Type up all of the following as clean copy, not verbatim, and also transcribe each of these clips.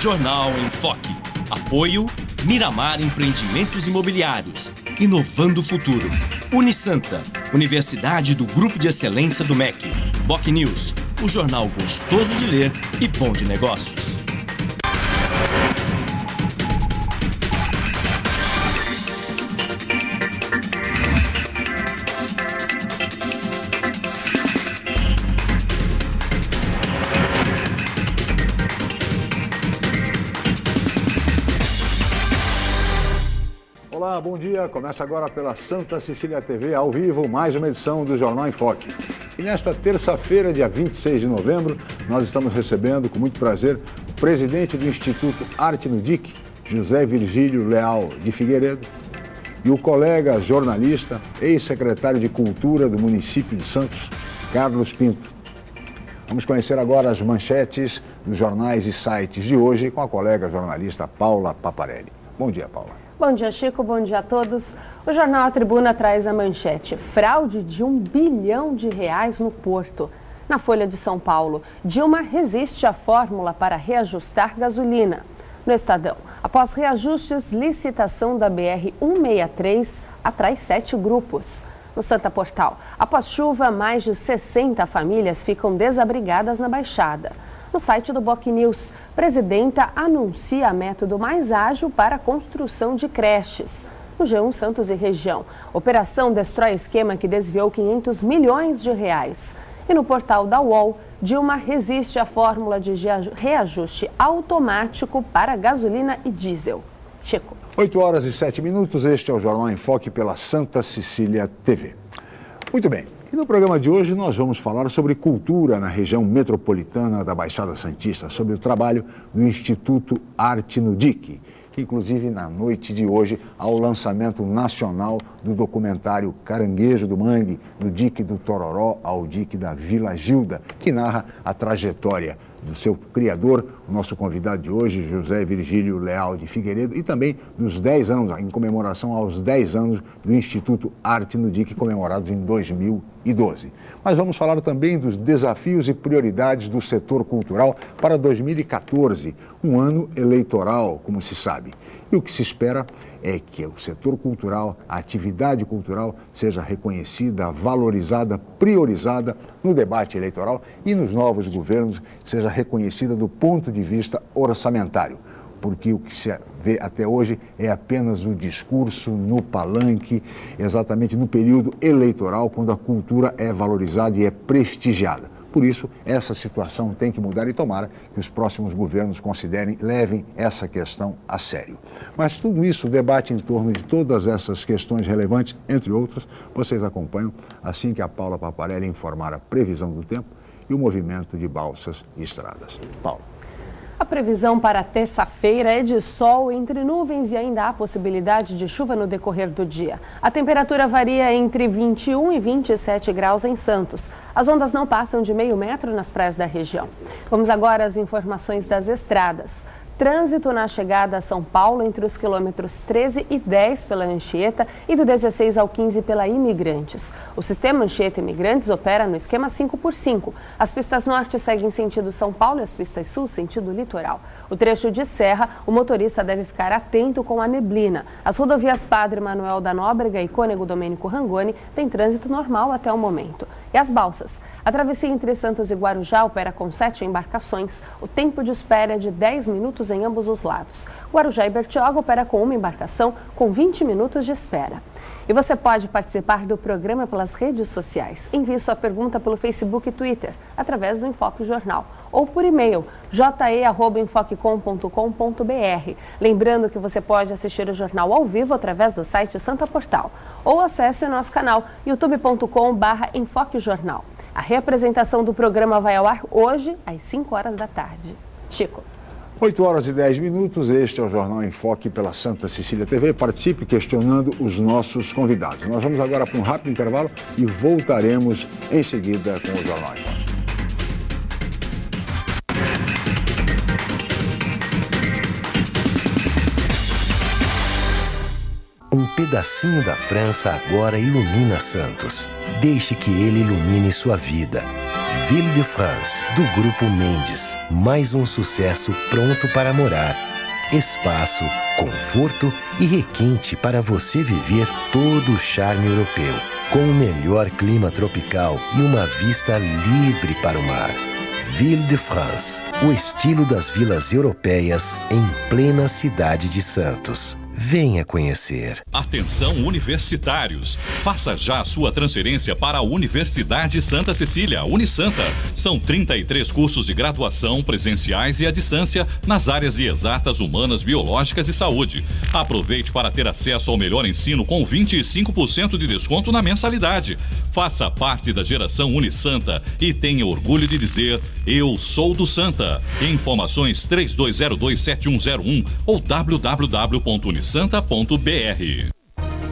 Jornal em Foque. Apoio Miramar Empreendimentos Imobiliários. Inovando o futuro. Unisanta, Universidade do Grupo de Excelência do MEC. Boc News, o jornal gostoso de ler e bom de negócios. Olá, bom dia. Começa agora pela Santa Cecília TV, ao vivo, mais uma edição do Jornal em Foque. E nesta terça-feira, dia 26 de novembro, nós estamos recebendo, com muito prazer, o presidente do Instituto Arte no DIC, José Virgílio Leal de Figueiredo, e o colega jornalista, ex-secretário de Cultura do município de Santos, Carlos Pinto. Vamos conhecer agora as manchetes dos jornais e sites de hoje com a colega jornalista Paula Paparelli. Bom dia, Paula. Bom dia, Chico. Bom dia a todos. O jornal A Tribuna traz a manchete: fraude de R$1 bilhão no Porto. Na Folha de São Paulo, Dilma resiste à fórmula para reajustar gasolina. No Estadão, após reajustes, licitação da BR-163 atrai 7 grupos. No Santa Portal, após chuva, mais de 60 famílias ficam desabrigadas na Baixada. No site do Boc News, presidenta anuncia método mais ágil para a construção de creches. No G1 Santos e região, operação destrói esquema que desviou R$500 milhões. E no portal da UOL, Dilma resiste à fórmula de reajuste automático para gasolina e diesel. Chico. 8h07, este é o Jornal em Foque pela Santa Cecília TV. Muito bem. E no programa de hoje nós vamos falar sobre cultura na região metropolitana da Baixada Santista, sobre o trabalho do Instituto Arte no DIC, que inclusive na noite de hoje há o lançamento nacional do documentário Caranguejo do Mangue, do DIC do Tororó ao DIC da Vila Gilda, que narra a trajetória do seu criador, o nosso convidado de hoje, José Virgílio Leal de Figueiredo, e também dos 10 anos, em comemoração aos 10 anos do Instituto Arte no DIC, comemorados em 2012. Mas vamos falar também dos desafios e prioridades do setor cultural para 2014, um ano eleitoral, como se sabe. E o que se espera é que o setor cultural, a atividade cultural, seja reconhecida, valorizada, priorizada no debate eleitoral e nos novos governos, seja reconhecida do ponto de vista orçamentário. Porque o que se vê até hoje é apenas o discurso no palanque, exatamente no período eleitoral, quando a cultura é valorizada e é prestigiada. Por isso, essa situação tem que mudar e tomara que os próximos governos considerem, levem essa questão a sério. Mas tudo isso, o debate em torno de todas essas questões relevantes, entre outras, vocês acompanham assim que a Paula Paparelli informar a previsão do tempo e o movimento de balsas e estradas. Paula. A previsão para terça-feira é de sol entre nuvens e ainda há possibilidade de chuva no decorrer do dia. A temperatura varia entre 21 e 27 graus em Santos. As ondas não passam de meio metro nas praias da região. Vamos agora às informações das estradas. Trânsito na chegada a São Paulo entre os quilômetros 13 e 10 pela Anchieta e do 16 ao 15 pela Imigrantes. O sistema Anchieta Imigrantes opera no esquema 5x5. As pistas norte seguem sentido São Paulo e as pistas sul sentido litoral. O trecho de serra, o motorista deve ficar atento com a neblina. As rodovias Padre Manuel da Nóbrega e Cônego Domênico Rangoni têm trânsito normal até o momento. E as balsas? A travessia entre Santos e Guarujá opera com 7 embarcações. O tempo de espera é de 10 minutos em ambos os lados. Guarujá e Bertioga opera com uma embarcação com 20 minutos de espera. E você pode participar do programa pelas redes sociais. Envie sua pergunta pelo Facebook e Twitter, através do Enfoque Jornal, ou por e-mail, je@enfocecom.com.br. Lembrando que você pode assistir o jornal ao vivo através do site Santa Portal, ou acesse o nosso canal, youtube.com/enfoquejornal. A reapresentação do programa vai ao ar hoje, às 5 horas da tarde. Chico. 8h10, este é o Jornal em Foque pela Santa Cecília TV. Participe questionando os nossos convidados. Nós vamos agora para um rápido intervalo e voltaremos em seguida com o Jornal em Foque. Um pedacinho da França agora ilumina Santos. Deixe que ele ilumine sua vida. Ville de France, do Grupo Mendes. Mais um sucesso pronto para morar. Espaço, conforto e requinte para você viver todo o charme europeu. Com o melhor clima tropical e uma vista livre para o mar. Ville de France, o estilo das vilas europeias em plena cidade de Santos. Venha conhecer. Atenção universitários, faça já a sua transferência para a Universidade Santa Cecília, Unisanta. São 33 cursos de graduação presenciais e à distância nas áreas de exatas, humanas, biológicas e saúde. Aproveite para ter acesso ao melhor ensino com 25% de desconto na mensalidade. Faça parte da geração Unisanta e tenha orgulho de dizer: eu sou do Santa. Informações 32027101 ou www.unisanta.br.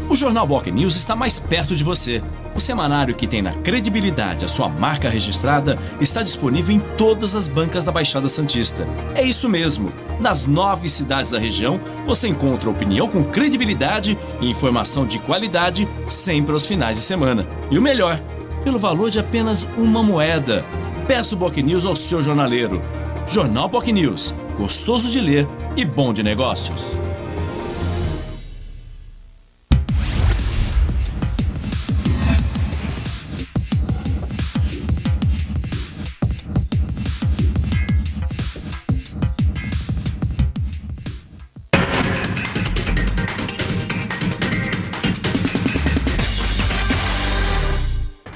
O Jornal Boc News está mais perto de você. O semanário que tem na credibilidade a sua marca registrada está disponível em todas as bancas da Baixada Santista. É isso mesmo. Nas 9 cidades da região, você encontra opinião com credibilidade e informação de qualidade sempre aos finais de semana. E o melhor, pelo valor de apenas uma moeda. Peça o Boc News ao seu jornaleiro. Jornal Boc News, gostoso de ler e bom de negócios.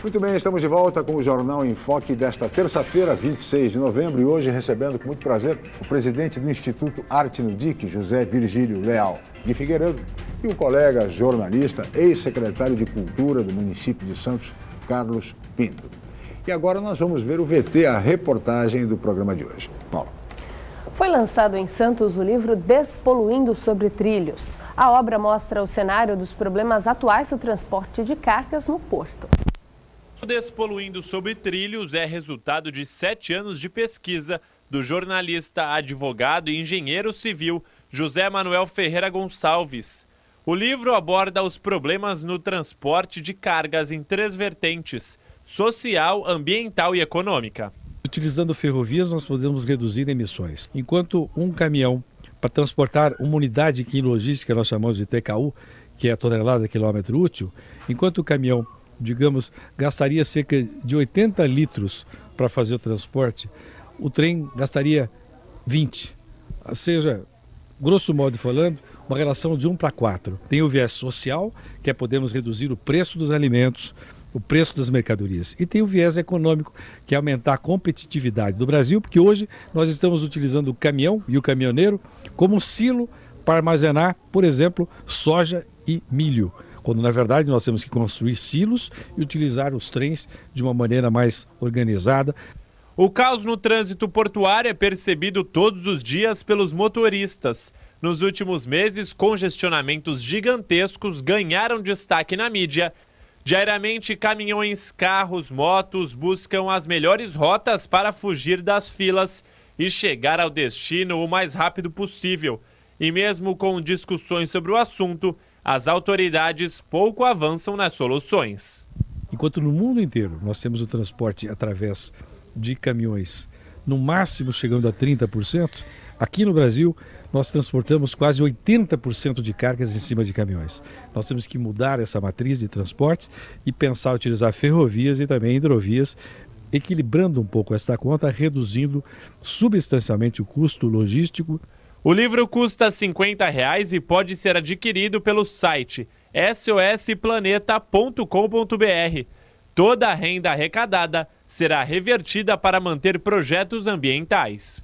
Muito bem, estamos de volta com o Jornal em Foque desta terça-feira, 26 de novembro, e hoje recebendo com muito prazer o presidente do Instituto Arte no DIC, José Virgílio Leal de Figueiredo, e o colega jornalista, ex-secretário de Cultura do município de Santos, Carlos Pinto. E agora nós vamos ver o VT, a reportagem do programa de hoje. Paulo. Foi lançado em Santos o livro Despoluindo sobre Trilhos. A obra mostra o cenário dos problemas atuais do transporte de cargas no porto. O Despoluindo sobre Trilhos é resultado de 7 anos de pesquisa do jornalista, advogado e engenheiro civil José Manuel Ferreira Gonçalves. O livro aborda os problemas no transporte de cargas em 3 vertentes: social, ambiental e econômica. Utilizando ferrovias, nós podemos reduzir emissões. Enquanto um caminhão, para transportar uma unidade que em logística nós chamamos de TKU, que é a tonelada quilômetro útil, enquanto o caminhão, digamos, gastaria cerca de 80 litros para fazer o transporte, o trem gastaria 20. Ou seja, grosso modo falando, uma relação de 1 para 4. Tem o viés social, que é podermos reduzir o preço dos alimentos, o preço das mercadorias. E tem o viés econômico, que é aumentar a competitividade do Brasil, porque hoje nós estamos utilizando o caminhão e o caminhoneiro como silo para armazenar, por exemplo, soja e milho, quando na verdade nós temos que construir silos e utilizar os trens de uma maneira mais organizada. O caos no trânsito portuário é percebido todos os dias pelos motoristas. Nos últimos meses, congestionamentos gigantescos ganharam destaque na mídia. Diariamente, caminhões, carros, motos buscam as melhores rotas para fugir das filas e chegar ao destino o mais rápido possível. E mesmo com discussões sobre o assunto, as autoridades pouco avançam nas soluções. Enquanto no mundo inteiro nós temos o transporte através de caminhões, no máximo chegando a 30%, aqui no Brasil nós transportamos quase 80% de cargas em cima de caminhões. Nós temos que mudar essa matriz de transportes e pensar em utilizar ferrovias e também hidrovias, equilibrando um pouco esta conta, reduzindo substancialmente o custo logístico. O livro custa R$ 50 e pode ser adquirido pelo site sosplaneta.com.br. Toda a renda arrecadada será revertida para manter projetos ambientais.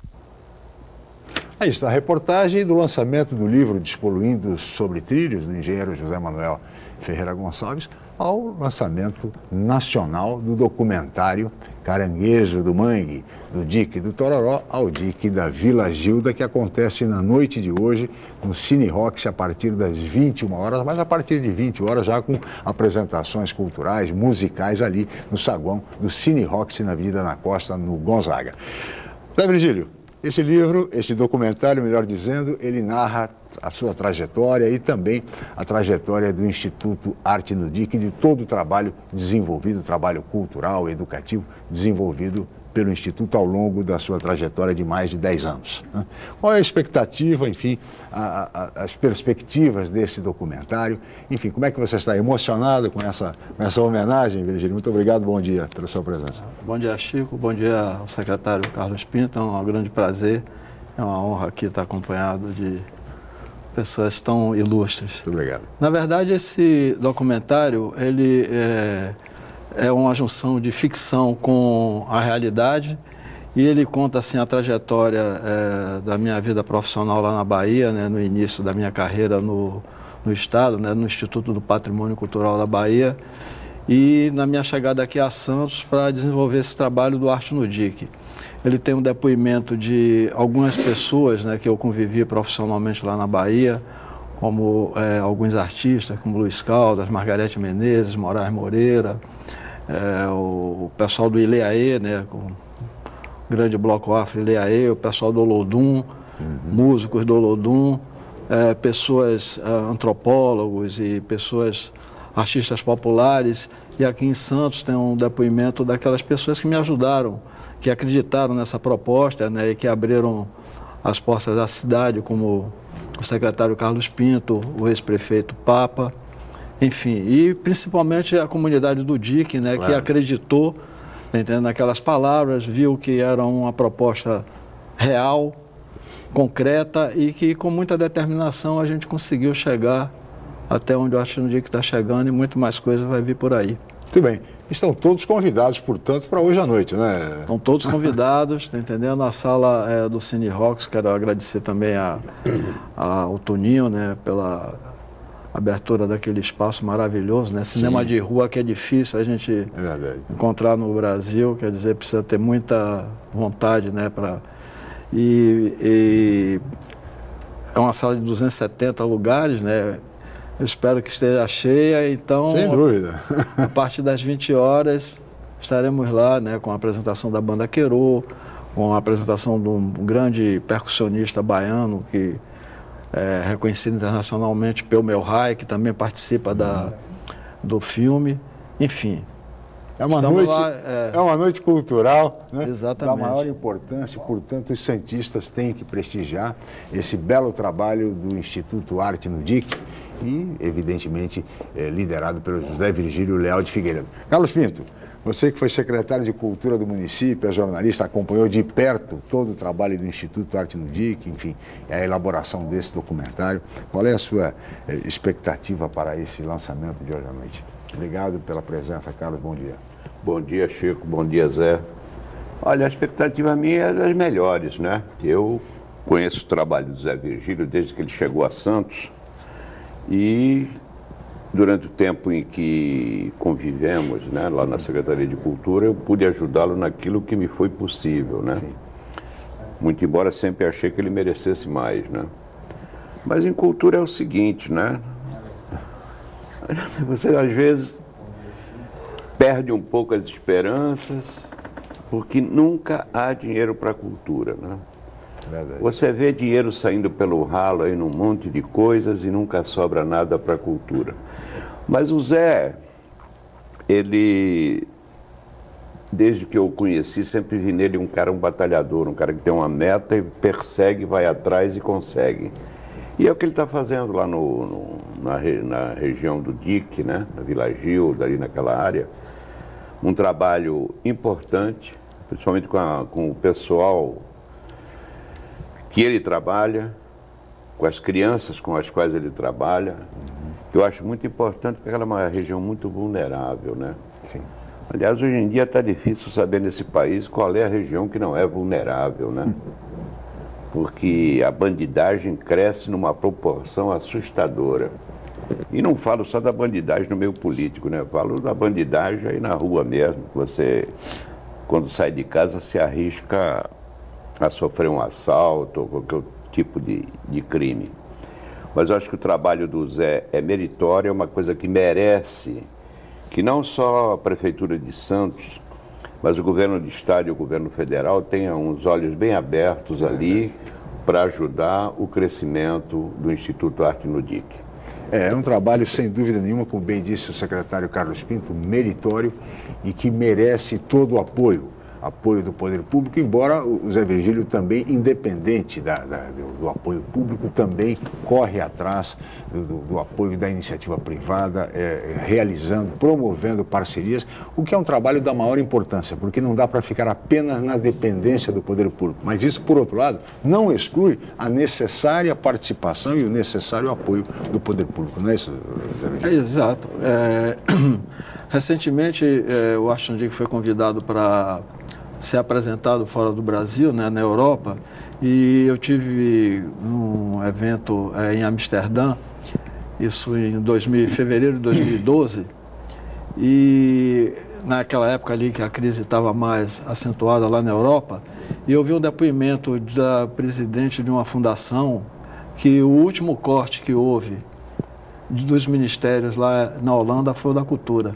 Aí está a reportagem do lançamento do livro Despoluindo sobre Trilhos, do engenheiro José Manuel Ferreira Gonçalves, ao lançamento nacional do documentário Caranguejo do Mangue, do Dique do Tororó ao Dique da Vila Gilda, que acontece na noite de hoje no Cine Rox a partir das 21 horas, mas a partir de 20 horas já com apresentações culturais, musicais ali no saguão do Cine Rox na Avenida na Costa, no Gonzaga. Zé Virgílio, Esse livro, esse documentário, melhor dizendo, ele narra a sua trajetória e também a trajetória do Instituto Arte no DIC, de todo o trabalho desenvolvido, trabalho cultural, educativo, desenvolvido pelo Instituto ao longo da sua trajetória de mais de 10 anos. Qual é a expectativa, enfim, as perspectivas desse documentário? Enfim, como é que você está emocionado com essa homenagem, Virgílio? Muito obrigado, bom dia pela sua presença. Bom dia, Chico, bom dia ao secretário Carlos Pinto, é um grande prazer, é uma honra aqui estar acompanhado de pessoas tão ilustres. Muito obrigado. Na verdade, esse documentário, ele é uma junção de ficção com a realidade e ele conta assim a trajetória da minha vida profissional lá na Bahia, né, no início da minha carreira no Estado, né, no Instituto do Patrimônio Cultural da Bahia e na minha chegada aqui a Santos para desenvolver esse trabalho do Arte no DIC. Ele tem um depoimento de algumas pessoas, né, que eu convivi profissionalmente lá na Bahia, como alguns artistas, como Luiz Caldas, Margarete Menezes, Moraes Moreira, o pessoal do Ileaê, né, com o grande bloco Afro Ileaê, o pessoal do Olodum, músicos do Olodum, pessoas antropólogos e pessoas artistas populares. E aqui em Santos tem um depoimento daquelas pessoas que me ajudaram, que acreditaram nessa proposta, né, e que abriram as portas da cidade, como o secretário Carlos Pinto, o ex-prefeito Papa, enfim, e principalmente a comunidade do DIC, né, claro, que acreditou, entendeu, naquelas palavras, viu que era uma proposta real, concreta e que com muita determinação a gente conseguiu chegar até onde o Arte no DIC está chegando e muito mais coisa vai vir por aí. Muito bem. Estão todos convidados, portanto, para hoje à noite, né? Estão todos convidados, tá entendendo? Na sala do Cine Rocks, quero agradecer também ao Toninho, né, pela abertura daquele espaço maravilhoso, né? Cinema, sim, de rua que é difícil a gente encontrar no Brasil, quer dizer, precisa ter muita vontade, né? E é uma sala de 270 lugares, né? Eu espero que esteja cheia, então, sem dúvida, a partir das 20 horas estaremos lá, né, com a apresentação da banda Querô, com a apresentação de um grande percussionista baiano que é reconhecido internacionalmente, Peu Meu Rai, que também participa do filme, enfim. É uma noite cultural, né? Exatamente. Da maior importância, portanto, os santistas têm que prestigiar esse belo trabalho do Instituto Arte no DIC e, evidentemente, liderado pelo José Virgílio Leal de Figueiredo. Carlos Pinto, você que foi secretário de Cultura do município, é jornalista, acompanhou de perto todo o trabalho do Instituto Arte no DIC, enfim, a elaboração desse documentário. Qual é a sua expectativa para esse lançamento de hoje à noite? Obrigado pela presença, Carlos, bom dia. Bom dia, Chico, bom dia, Zé. Olha, a expectativa minha é das melhores, né? Eu conheço o trabalho do Zé Virgílio desde que ele chegou a Santos e durante o tempo em que convivemos, né, lá na Secretaria de Cultura, eu pude ajudá-lo naquilo que me foi possível, né? Sim. Muito embora sempre achei que ele merecesse mais, né? Mas em cultura é o seguinte, né? Você às vezes perde um pouco as esperanças, porque nunca há dinheiro para a cultura, né? Verdade. Você vê dinheiro saindo pelo ralo aí num monte de coisas e nunca sobra nada para a cultura. Mas o Zé, ele, desde que eu o conheci, sempre vi nele um batalhador, um cara que tem uma meta e persegue, vai atrás e consegue. E é o que ele está fazendo lá na região do DIC, né? Na Vila Gilda, ali naquela área. Um trabalho importante, principalmente com o pessoal que ele trabalha, com as crianças com as quais ele trabalha, que eu acho muito importante, porque ela é uma região muito vulnerável, né? Sim. Aliás, hoje em dia está difícil saber nesse país qual é a região que não é vulnerável, né? Porque a bandidagem cresce numa proporção assustadora. E não falo só da bandidagem no meio político, né? Falo da bandidagem aí na rua mesmo. Você, quando sai de casa, se arrisca a sofrer um assalto ou qualquer tipo de crime. Mas eu acho que o trabalho do Zé é meritório, é uma coisa que merece que não só a Prefeitura de Santos, mas o governo de estado e o governo federal têm uns olhos bem abertos ali para ajudar o crescimento do Instituto Arte no DIC. É um trabalho, sem dúvida nenhuma, como bem disse o secretário Carlos Pinto, meritório e que merece todo o apoio do poder público, embora o Zé Virgílio também, independente do apoio público, também corre atrás do apoio da iniciativa privada, realizando, promovendo parcerias, o que é um trabalho da maior importância, porque não dá para ficar apenas na dependência do poder público. Mas isso, por outro lado, não exclui a necessária participação e o necessário apoio do poder público, não é isso, Zé Virgílio? Exato. Recentemente, o Washington DIC foi convidado para ser apresentado fora do Brasil, né, na Europa, e eu tive um evento em Amsterdã, isso em fevereiro de 2012, e naquela época ali que a crise estava mais acentuada lá na Europa, e eu vi um depoimento da presidente de uma fundação que o último corte que houve dos ministérios lá na Holanda foi o da cultura.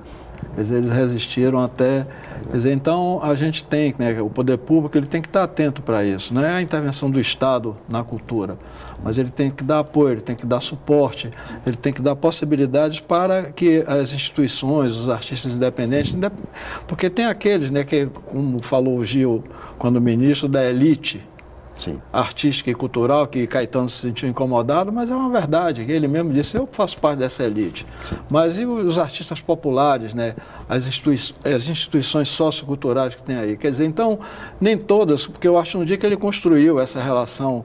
Quer dizer, eles resistiram até... Quer dizer, então, a gente tem, né, o poder público ele tem que estar atento para isso. Não é a intervenção do Estado na cultura, mas ele tem que dar apoio, ele tem que dar suporte, ele tem que dar possibilidades para que as instituições, os artistas independentes... Porque tem aqueles, né, que, como falou o Gil, quando ministro, da elite... Sim. Artística e cultural, que Caetano se sentiu incomodado, mas é uma verdade, ele mesmo disse, eu faço parte dessa elite. Sim. Mas e os artistas populares, né? As instituições socioculturais que tem aí? Quer dizer, então, nem todas, porque eu acho no dia que ele construiu essa relação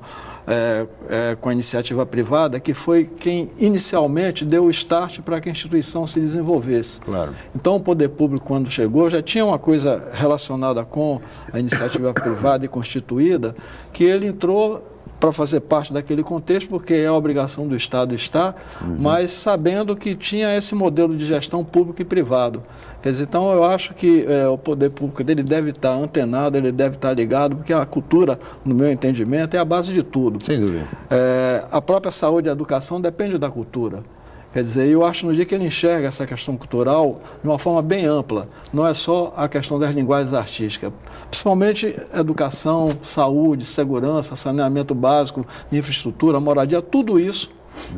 com a iniciativa privada, que foi quem inicialmente deu o start para que a instituição se desenvolvesse. Claro. Então, o poder público, quando chegou, já tinha uma coisa relacionada com a iniciativa privada e constituída, que ele entrou para fazer parte daquele contexto, porque é a obrigação do Estado estar, mas sabendo que tinha esse modelo de gestão público e privado. Quer dizer, então eu acho que o poder público dele deve estar antenado, ele deve estar ligado, porque a cultura, no meu entendimento, é a base de tudo. Sem dúvida. A própria saúde e a educação depende da cultura. Quer dizer, eu acho no dia que ele enxerga essa questão cultural de uma forma bem ampla, não é só a questão das linguagens artísticas, principalmente educação, saúde, segurança, saneamento básico, infraestrutura, moradia, tudo isso,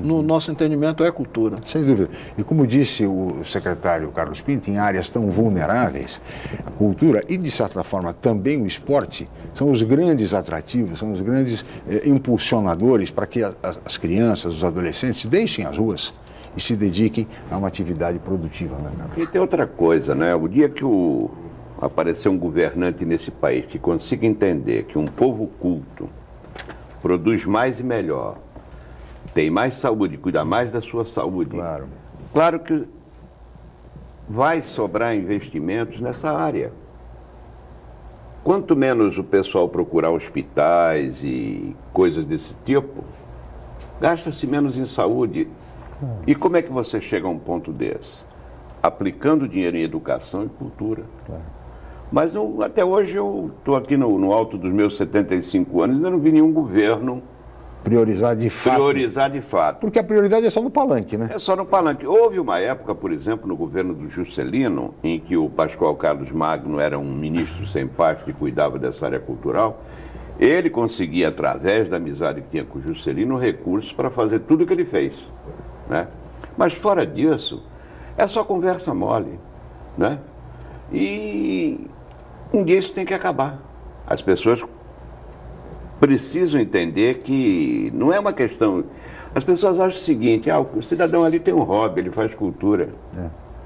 no nosso entendimento, é cultura. Sem dúvida. E como disse o secretário Carlos Pinto, em áreas tão vulneráveis, a cultura e, de certa forma, também o esporte são os grandes atrativos, são os grandes impulsionadores para que as crianças, os adolescentes deixem as ruas e se dediquem a uma atividade produtiva. Né? E tem outra coisa, né? O dia que aparecer um governante nesse país que consiga entender que um povo culto produz mais e melhor, tem mais saúde, cuida mais da sua saúde. Claro. Claro que vai sobrar investimentos nessa área. Quanto menos o pessoal procurar hospitais e coisas desse tipo, gasta-se menos em saúde. E como é que você chega a um ponto desse? Aplicando dinheiro em educação e cultura. Claro. Mas até hoje eu estou aqui no alto dos meus 75 anos e ainda não vi nenhum governo priorizar de fato. Priorizar de fato. Porque a prioridade é só no palanque, né? É só no palanque. Houve uma época, por exemplo, no governo do Juscelino, em que o Pascoal Carlos Magno era um ministro sem parte que cuidava dessa área cultural. Ele conseguia, através da amizade que tinha com o Juscelino, recursos para fazer tudo o que ele fez. Né? Mas fora disso, é só conversa mole. Né? E um dia isso tem que acabar. As pessoas precisam entender que não é uma questão... As pessoas acham o seguinte, o cidadão ali tem um hobby, ele faz cultura.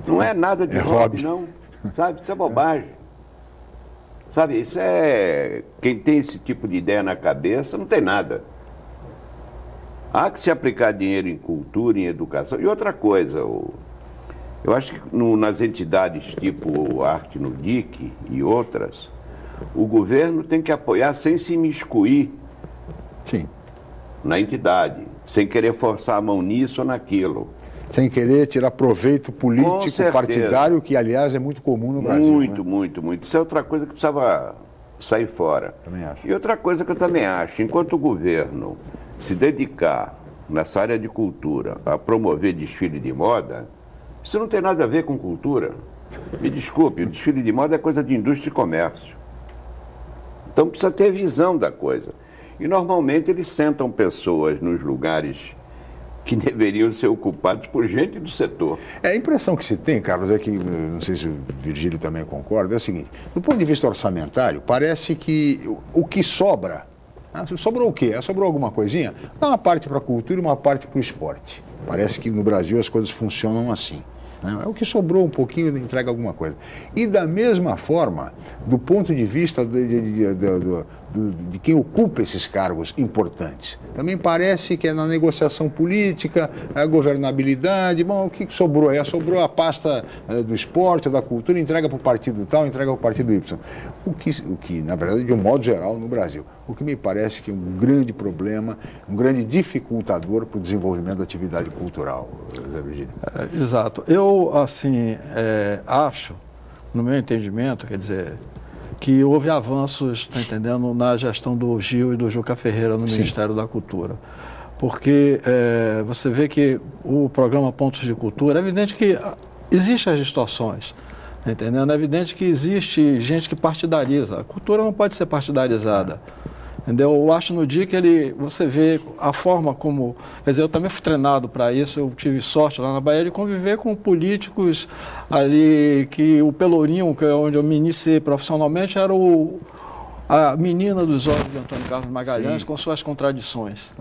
Não é nada de hobby, não. Sabe? Isso é bobagem. Sabe? Isso é... Quem tem esse tipo de ideia na cabeça não tem nada. Há que se aplicar dinheiro em cultura, em educação. E outra coisa, eu acho que nas entidades tipo Arte no DIC e outras, o governo tem que apoiar sem se imiscuir. Sim. Na entidade, sem querer forçar a mão nisso ou naquilo. Sem querer tirar proveito político, partidário, que aliás é muito comum no Brasil. Muito, né? muito. Isso é outra coisa que precisava sair fora. Também acho. E outra coisa que eu também acho, enquanto o governo se dedicar nessa área de cultura a promover desfile de moda, isso não tem nada a ver com cultura. Me desculpe, o desfile de moda é coisa de indústria e comércio. Então precisa ter visão da coisa. E normalmente eles sentam pessoas nos lugares que deveriam ser ocupados por gente do setor. A impressão que se tem, Carlos, é que, não sei se o Virgílio também concorda, é o seguinte: do ponto de vista orçamentário, parece que o que sobra, sobrou o quê? Sobrou alguma coisinha? Dá uma parte para a cultura e uma parte para o esporte. Parece que no Brasil as coisas funcionam assim. É o que sobrou um pouquinho, entrega alguma coisa. E da mesma forma, do ponto de vista de quem ocupa esses cargos importantes, também parece que é na negociação política, a governabilidade, bom, o que sobrou? Sobrou a pasta do esporte, da cultura, entrega para o partido tal, entrega para o partido Y. O que, na verdade, de um modo geral, no Brasil, o que me parece que é um grande problema, um grande dificultador para o desenvolvimento da atividade cultural, Zé Virgílio. Exato. Eu, assim, acho, no meu entendimento, quer dizer, que houve avanços, está entendendo, na gestão do Gil e do Juca Ferreira no Ministério da Cultura. Porque você vê que o programa Pontos de Cultura, é evidente que existem as distorções, tá entendendo? É evidente que existe gente que partidariza. A cultura não pode ser partidarizada. Entendeu? Eu acho no dia que você vê a forma como... Quer dizer, eu também fui treinado para isso, eu tive sorte lá na Bahia de conviver com políticos ali, que o Pelourinho, que é onde eu me iniciei profissionalmente, era a menina dos olhos de Antônio Carlos Magalhães, com suas contradições.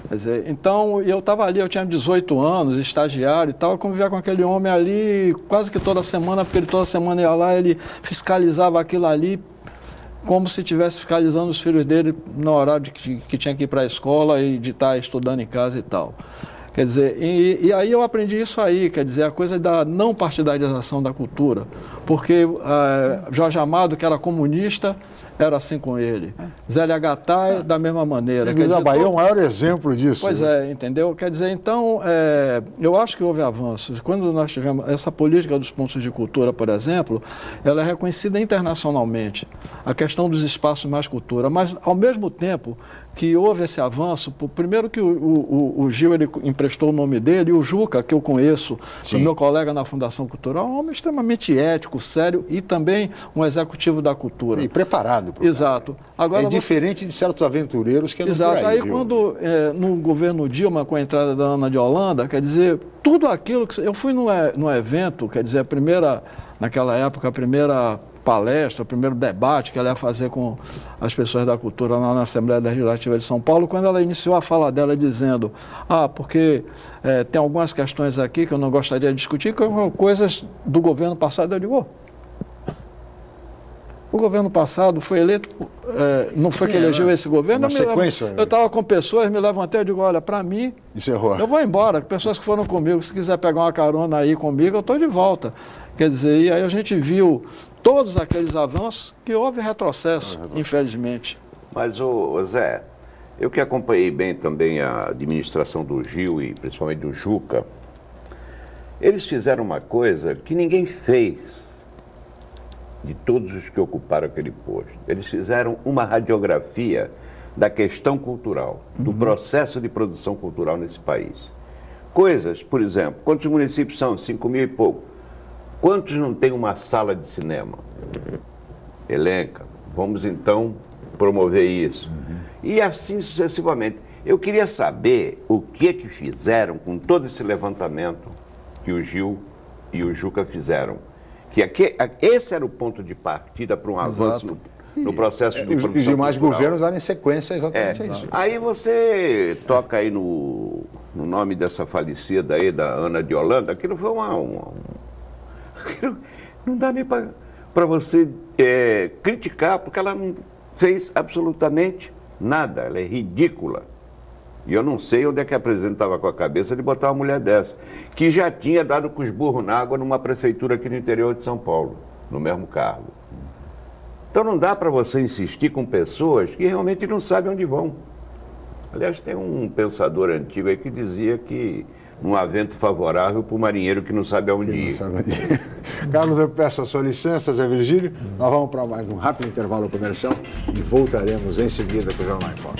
Quer dizer, então, eu estava ali, eu tinha 18 anos, estagiário e tal, eu convivia com aquele homem ali quase que toda semana, porque ele toda semana ia lá, ele fiscalizava aquilo ali, como se estivesse fiscalizando os filhos dele no horário que tinha que ir para a escola e de estar estudando em casa e tal. Quer dizer, e aí eu aprendi isso aí, quer dizer, a coisa da não partidarização da cultura, porque Jorge Amado, que era comunista, era assim com ele. Zélia Gattai, da mesma maneira. Quer dizer, a Bahia é o maior exemplo disso. Pois entendeu? Quer dizer, então, eu acho que houve avanços. Quando nós tivemos essa política dos pontos de cultura, por exemplo, ela é reconhecida internacionalmente, a questão dos espaços mais cultura, mas, ao mesmo tempo que houve esse avanço, primeiro que o Gil ele emprestou o nome dele, e o Juca, que eu conheço, o meu colega na Fundação Cultural, é um homem extremamente ético, sério e também um executivo da cultura. E preparado. Exato. Agora, diferente de certos aventureiros que andam por aí. Exato. Aí quando, no governo Dilma, com a entrada da Ana de Holanda, quer dizer, tudo aquilo que... Eu fui no evento, quer dizer, naquela época, a primeira palestra, o primeiro debate que ela ia fazer com as pessoas da cultura lá na Assembleia Legislativa de São Paulo, quando ela iniciou a fala dela dizendo, porque tem algumas questões aqui que eu não gostaria de discutir, que são coisas do governo passado. Eu digo, o governo passado foi eleito, não foi que elegeu esse governo? Eu estava com pessoas, me levantei e digo, olha, para mim, encerrou. Eu vou embora, pessoas que foram comigo, se quiser pegar uma carona aí comigo, eu estou de volta. Quer dizer, e aí a gente viu todos aqueles avanços que houve retrocesso, infelizmente. Mas, Zé, eu que acompanhei bem também a administração do Gil e principalmente do Juca, eles fizeram uma coisa que ninguém fez de todos os que ocuparam aquele posto. Eles fizeram uma radiografia da questão cultural, do processo de produção cultural nesse país. Coisas, por exemplo, quantos municípios são? 5.000 e pouco. Quantos não tem uma sala de cinema? Elenca. Vamos então promover isso. E assim sucessivamente. Eu queria saber o que fizeram com todo esse levantamento que o Gil e o Juca fizeram. Esse era o ponto de partida para um avanço no processo de produção cultural. Os demais governos darem sequência exatamente a isso. Aí você toca aí no nome dessa falecida aí, da Ana de Holanda, aquilo foi não dá nem para você criticar, porque ela não fez absolutamente nada, ela é ridícula. E eu não sei onde é que a presidente estava com a cabeça de botar uma mulher dessa, que já tinha dado com os burros na água numa prefeitura aqui no interior de São Paulo, no mesmo cargo. Então não dá para você insistir com pessoas que realmente não sabem onde vão. Aliás, tem um pensador antigo aí que dizia que não há vento favorável para o marinheiro que não sabe aonde ir. Carlos, eu peço a sua licença, Zé Virgílio. Nós vamos para mais um rápido intervalo comercial e voltaremos em seguida com o Jornal em Foco.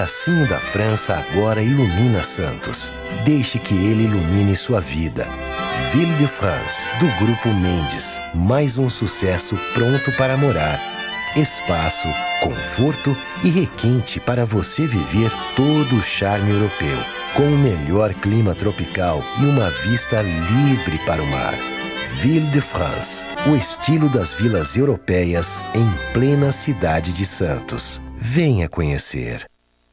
pedacinho da França agora ilumina Santos. Deixe que ele ilumine sua vida. Ville de France, do Grupo Mendes. Mais um sucesso pronto para morar. Espaço, conforto e requinte para você viver todo o charme europeu. Com o melhor clima tropical e uma vista livre para o mar. Ville de France, o estilo das vilas europeias em plena cidade de Santos. Venha conhecer.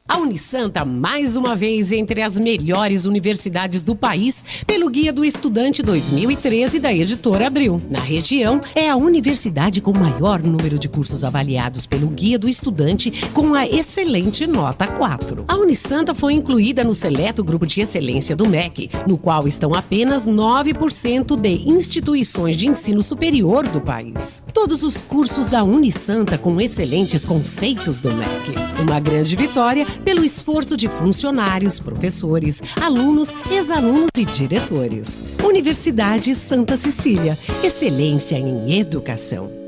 A Unisanta, mais uma vez, entre as melhores universidades do país, pelo Guia do Estudante 2013 da Editora Abril. Na região, é a universidade com maior número de cursos avaliados pelo Guia do Estudante com a excelente nota 4. A Unisanta foi incluída no seleto grupo de excelência do MEC, no qual estão apenas 9% de instituições de ensino superior do país. Todos os cursos da Unisanta com excelentes conceitos do MEC. Uma grande vitória pelo esforço de funcionários, professores, alunos, ex-alunos e diretores. Universidade Santa Cecília, excelência em educação.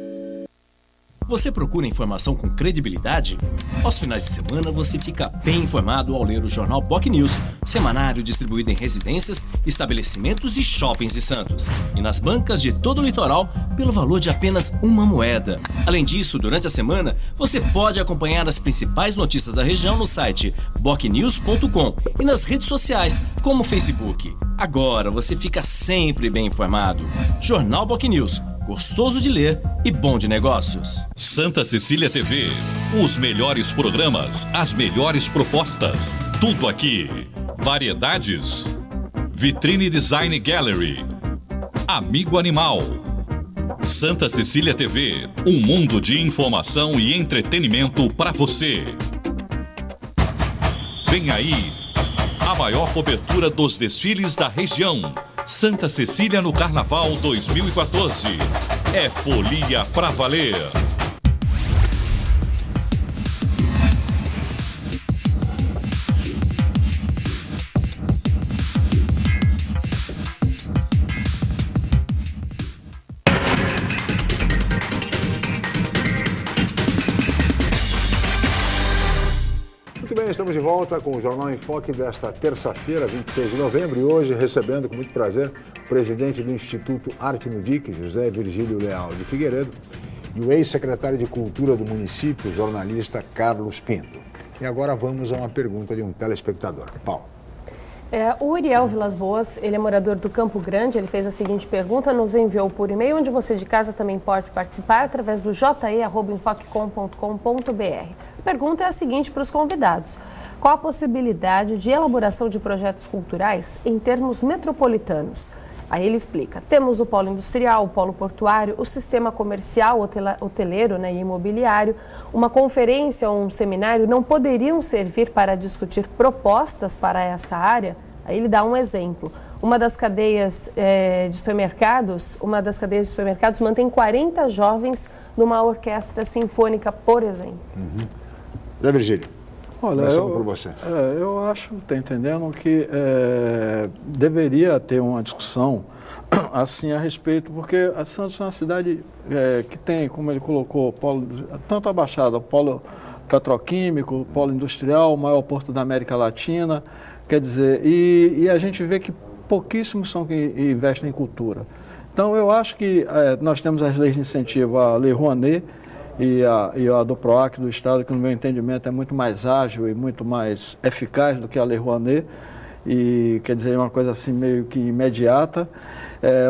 Você procura informação com credibilidade? Aos finais de semana você fica bem informado ao ler o jornal BOC News, semanário distribuído em residências, estabelecimentos e shoppings de Santos. E nas bancas de todo o litoral, pelo valor de apenas uma moeda. Além disso, durante a semana, você pode acompanhar as principais notícias da região no site bocnews.com e nas redes sociais, como o Facebook. Agora você fica sempre bem informado. Jornal BOC News. Gostoso de ler e bom de negócios. Santa Cecília TV. Os melhores programas, as melhores propostas. Tudo aqui. Variedades. Vitrine Design Gallery. Amigo Animal. Santa Cecília TV. Um mundo de informação e entretenimento para você. Vem aí a maior cobertura dos desfiles da região. Santa Cecília no Carnaval 2014. É folia pra valer. Muito bem, estamos de volta com o Jornal em Foque desta terça-feira, 26 de novembro, e hoje recebendo com muito prazer o presidente do Instituto Arte no DIC, José Virgílio Leal de Figueiredo, e o ex-secretário de Cultura do município, o jornalista Carlos Pinto. E agora vamos a uma pergunta de um telespectador. Paulo. O Uriel Vilas Boas, ele é morador do Campo Grande, ele fez a seguinte pergunta, nos enviou por e-mail, onde você de casa também pode participar, através do je@infocecom.com.br. A pergunta é a seguinte para os convidados: qual a possibilidade de elaboração de projetos culturais em termos metropolitanos? Aí ele explica: temos o polo industrial, o polo portuário, o sistema comercial, hoteleiro, e imobiliário. Uma conferência ou um seminário não poderiam servir para discutir propostas para essa área? Aí ele dá um exemplo. Uma das cadeias de supermercados mantém 40 jovens numa orquestra sinfônica, por exemplo. Zé Virgílio. Olha, por você. Eu acho, está entendendo, que deveria ter uma discussão assim a respeito, porque a Santos é uma cidade que tem, como ele colocou, tanto a Baixada, o polo petroquímico, o polo industrial, o maior porto da América Latina, quer dizer, e a gente vê que pouquíssimos são que investem em cultura. Então, eu acho que nós temos as leis de incentivo, a Lei Rouanet, e a do PROAC do Estado, que no meu entendimento é muito mais ágil e muito mais eficaz do que a Lei Rouanet, e quer dizer, é uma coisa assim meio que imediata.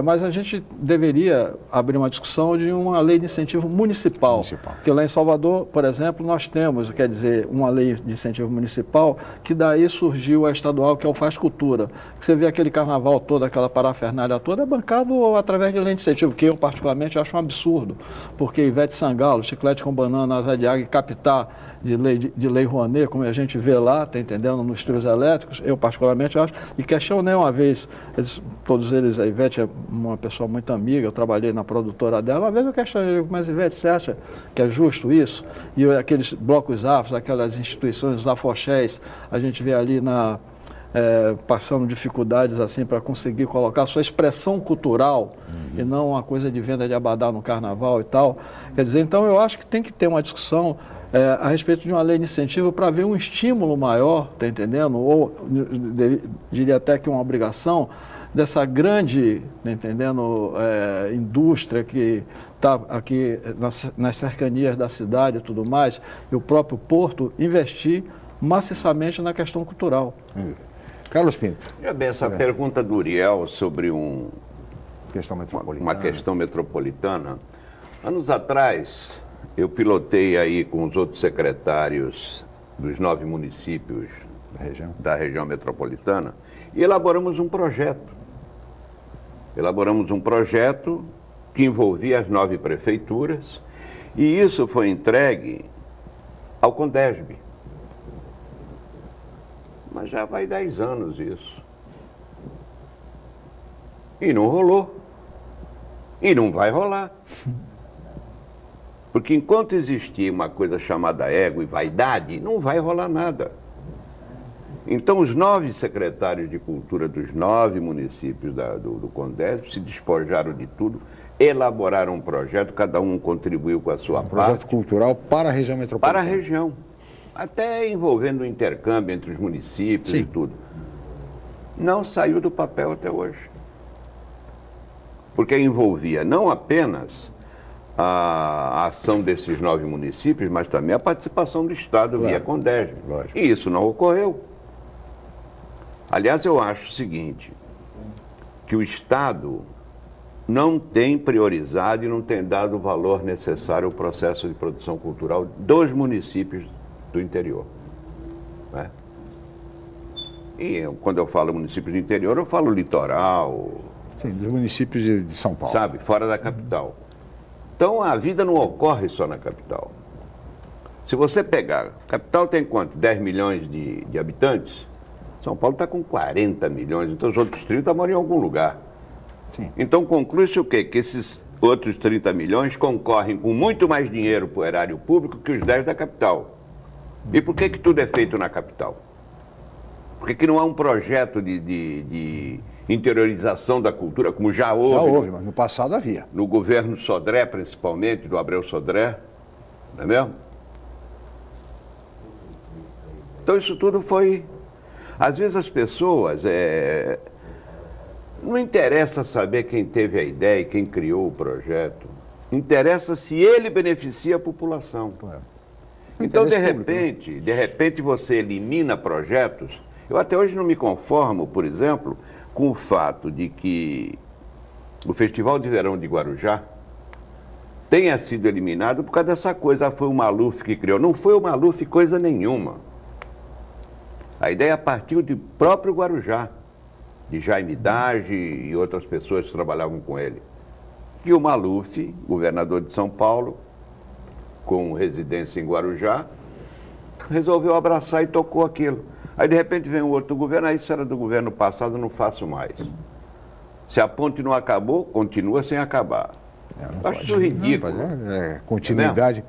Mas a gente deveria abrir uma discussão de uma lei de incentivo municipal. Porque lá em Salvador, por exemplo, nós temos, quer dizer, uma lei de incentivo municipal, que daí surgiu a estadual, que é o Faz Cultura. Que você vê aquele carnaval todo, aquela parafernália toda, é bancado através de lei de incentivo, que eu particularmente acho um absurdo. Porque Ivete Sangalo, Chiclete com Banana, Asa de Águia e Capitá de lei Rouanet, como a gente vê lá, tá entendendo, nos trios elétricos, eu particularmente acho, e questionei uma vez, todos eles, a Ivete é uma pessoa muito amiga, eu trabalhei na produtora dela, uma vez eu questionei, mas Ivete, você acha que é justo isso? E aqueles blocos afros, aquelas instituições, os afoxés, a gente vê ali passando dificuldades assim para conseguir colocar a sua expressão cultural e não uma coisa de venda de abadá no carnaval e tal. Quer dizer, então eu acho que tem que ter uma discussão a respeito de uma lei de incentivo para ver um estímulo maior, está entendendo? Ou diria até que uma obrigação dessa grande, tá entendendo, indústria que está aqui nas cercanias da cidade e tudo mais, e o próprio Porto, investir maciçamente na questão cultural. Carlos Pinto. Veja bem, essa pergunta do Uriel sobre uma questão metropolitana. Anos atrás, eu pilotei aí com os outros secretários dos 9 municípios da região metropolitana e elaboramos um projeto. Que envolvia as 9 prefeituras e isso foi entregue ao Condesb. Mas já vai 10 anos isso. E não rolou. E não vai rolar. Porque enquanto existir uma coisa chamada ego e vaidade, não vai rolar nada. Então, os 9 secretários de cultura dos 9 municípios do Condesb se despojaram de tudo, elaboraram um projeto, cada um contribuiu com a sua parte. Projeto cultural para a região metropolitana. Para a região. Até envolvendo o intercâmbio entre os municípios e tudo. Não saiu do papel até hoje. Porque envolvia não apenas a ação desses 9 municípios, mas também a participação do Estado via Condesb. E isso não ocorreu. Aliás, eu acho o seguinte, que o Estado não tem priorizado e não tem dado o valor necessário ao processo de produção cultural dos municípios do interior. Né? E quando eu falo municípios do interior, eu falo litoral. Sim, dos municípios de São Paulo. Sabe, fora da capital. Então, a vida não ocorre só na capital. Se você pegar, a capital tem quanto? 10 milhões de habitantes? São Paulo está com 40 milhões, então os outros 30 moram em algum lugar. Sim. Então conclui-se o quê? Que esses outros 30 milhões concorrem com muito mais dinheiro para o erário público que os 10 da capital. E por que tudo é feito na capital? Por que não há um projeto de interiorização da cultura, como já houve? Já houve, mas no passado havia. No governo Sodré, principalmente, do Abreu Sodré, não é mesmo? Então isso tudo foi... Às vezes as pessoas, não interessa saber quem teve a ideia e quem criou o projeto. Interessa se ele beneficia a população. Então, de repente você elimina projetos. Eu até hoje não me conformo, por exemplo, com o fato de que o Festival de Verão de Guarujá tenha sido eliminado por causa dessa coisa. Foi o Maluf que criou. Não foi o Maluf coisa nenhuma. A ideia partiu do próprio Guarujá, de Jaime Dage e outras pessoas que trabalhavam com ele. E o Maluf, governador de São Paulo, com residência em Guarujá, resolveu abraçar e tocou aquilo. Aí, de repente, vem um outro governo, isso era do governo passado, não faço mais. Se a ponte não acabou, continua sem acabar. Acho isso ridículo. Continuidade.